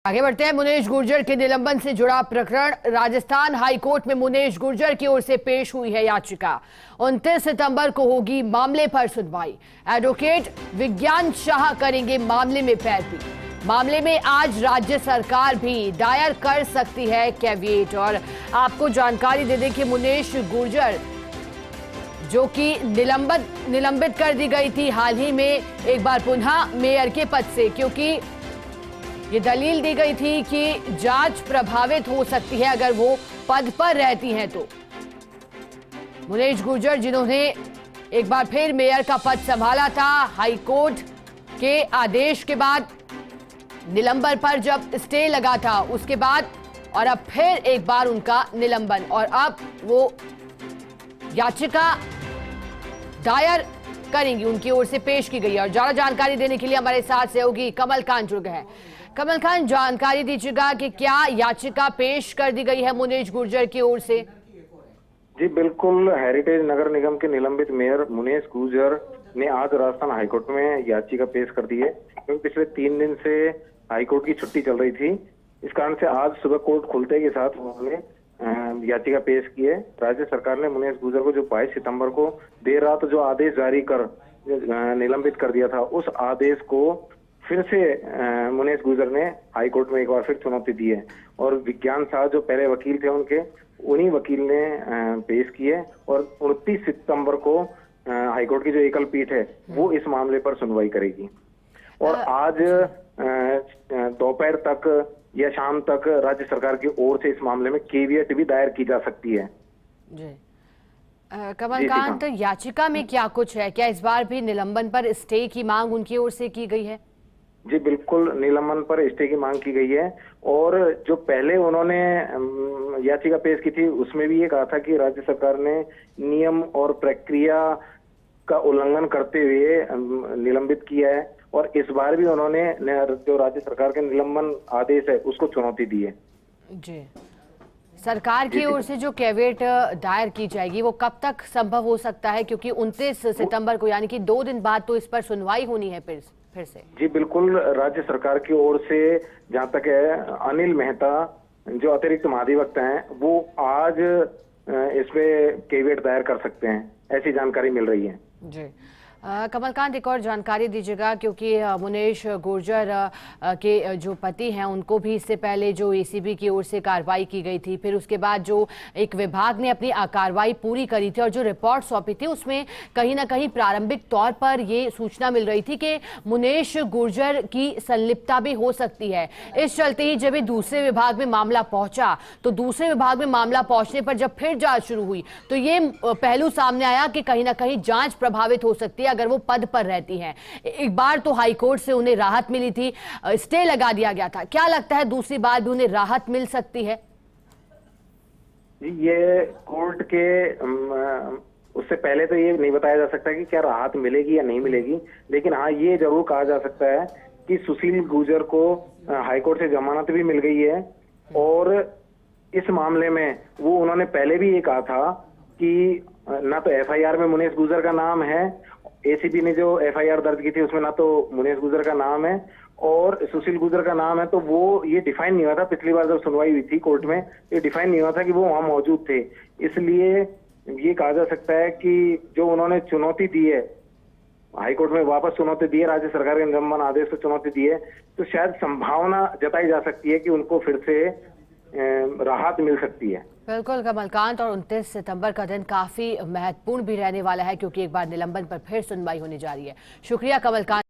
आगे बढ़ते हैं। मुनेश गुर्जर के निलंबन से जुड़ा प्रकरण राजस्थान हाईकोर्ट में मुनेश गुर्जर की ओर से पेश हुई है याचिका। 29 सितंबर को होगी मामले पर सुनवाई। एडवोकेट विज्ञान शाह करेंगे मामले में पैरवी। मामले में आज राज्य सरकार भी दायर कर सकती है कैविएट। और आपको जानकारी दे दें कि मुनेश गुर्जर जो कि निलंबित कर दी गई थी हाल ही में एक बार पुनः मेयर के पद से, क्योंकि ये दलील दी गई थी कि जांच प्रभावित हो सकती है अगर वो पद पर रहती हैं। तो मुनेश गुर्जर जिन्होंने एक बार फिर मेयर का पद संभाला था हाईकोर्ट के आदेश के बाद, निलंबन पर जब स्टे लगा था उसके बाद, और अब फिर एक बार उनका निलंबन, और अब वो याचिका दायर करेंगी, उनकी ओर से पेश की गई है। और ज्यादा जानकारी देने के लिए हमारे साथ सहयोगी कमल खान जुड़ गए हैं। कमल खान, जानकारी दीजिएगा कि क्या याचिका पेश कर दी गई है मुनेश गुर्जर की ओर से? जी बिल्कुल, हेरिटेज नगर निगम के निलंबित मेयर मुनेश गुर्जर ने आज राजस्थान हाईकोर्ट में याचिका पेश कर दी है, क्योंकि पिछले 3 दिन से हाईकोर्ट की छुट्टी चल रही थी। इस कारण से आज सुबह कोर्ट खुलते के साथ उन्होंने याचिका पेश की है। राज्य सरकार ने मुनेश गुर्जर को जो 22 सितंबर को देर रात जो आदेश जारी कर निलंबित कर दिया था, उस आदेश को फिर से मुनेश गुर्जर ने हाईकोर्ट में एक बार फिर चुनौती दी है। और विज्ञान शाह जो पहले वकील थे उन्हीं वकील ने पेश की है। और 29 सितंबर को हाईकोर्ट की जो एकल पीठ है वो इस मामले पर सुनवाई करेगी। और आज दोपहर तक या शाम तक राज्य सरकार की ओर से इस मामले में कैविएट भी दायर की जा सकती है। जी कमलकांत, याचिका में क्या कुछ है? क्या इस बार भी निलंबन पर स्टे की मांग उनकी ओर से की गई है? जी बिल्कुल, निलंबन पर स्टे की मांग की गई है। और जो पहले उन्होंने याचिका पेश की थी उसमें भी ये कहा था कि राज्य सरकार ने नियम और प्रक्रिया का उल्लंघन करते हुए निलंबित किया है। और इस बार भी उन्होंने जो राज्य सरकार के निलंबन आदेश है उसको चुनौती दी है। जी, सरकार की ओर से जो कैविएट दायर की जाएगी वो कब तक संभव हो सकता है? क्योंकि 29 सितंबर को यानी कि 2 दिन बाद तो इस पर सुनवाई होनी है फिर से। जी बिल्कुल, राज्य सरकार की ओर से जहां तक है, अनिल मेहता जो अतिरिक्त महाधिवक्ता हैं वो आज इस पे कैविएट दायर कर सकते हैं, ऐसी जानकारी मिल रही है। जी कमलकांत, एक और जानकारी दीजिएगा, क्योंकि मुनेश गुर्जर के जो पति हैं उनको भी इससे पहले जो एसीबी की ओर से कार्रवाई की गई थी, फिर उसके बाद जो एक विभाग ने अपनी कार्रवाई पूरी करी थी और जो रिपोर्ट सौंपी थी उसमें कहीं ना कहीं प्रारंभिक तौर पर ये सूचना मिल रही थी कि मुनेश गुर्जर की संलिप्तता भी हो सकती है। इस चलते ही जब दूसरे विभाग में मामला पहुंचा तो दूसरे विभाग में मामला पहुंचने पर जब फिर जांच शुरू हुई तो ये पहलू सामने आया कि कहीं ना कहीं जांच प्रभावित हो सकती है अगर वो पद पर रहती हैं। एक बार तो हाईकोर्ट से उन्हें राहत मिली थी, स्टे लगा दिया गया था। क्या लगता है दूसरी बार भी उन्हें राहत मिल सकती है? ये कोर्ट के उससे पहले तो ये नहीं बताया जा सकता कि क्या राहत मिलेगी या नहीं मिलेगी, लेकिन हाँ ये जरूर कहा जा सकता है कि सुशील गुर्जर को हाईकोर्ट से जमानत भी मिल गई है। और इस मामले में वो उन्होंने पहले भी ये कहा था कि ना तो एफआईआर में मुनेश गुर्जर का नाम है, एसीबी ने जो एफआईआर दर्ज की थी उसमें ना तो मुनेश गुर्जर का नाम है और सुशील गुर्जर का नाम है। तो वो ये डिफाइन नहीं हुआ था, पिछली बार जब सुनवाई हुई थी कोर्ट में ये डिफाइन नहीं हुआ था कि वो वहां मौजूद थे। इसलिए ये कहा जा सकता है कि जो उन्होंने चुनौती दी है हाईकोर्ट में, वापस चुनौती दी है, राज्य सरकार के निलंबन आदेश को चुनौती दी है, तो शायद संभावना जताई जा सकती है कि उनको फिर से राहत मिल सकती है। बिल्कुल कमलकांत, और 29 सितंबर का दिन काफी महत्वपूर्ण भी रहने वाला है क्योंकि एक बार निलंबन पर फिर सुनवाई होने जा रही है। शुक्रिया कमलकांत।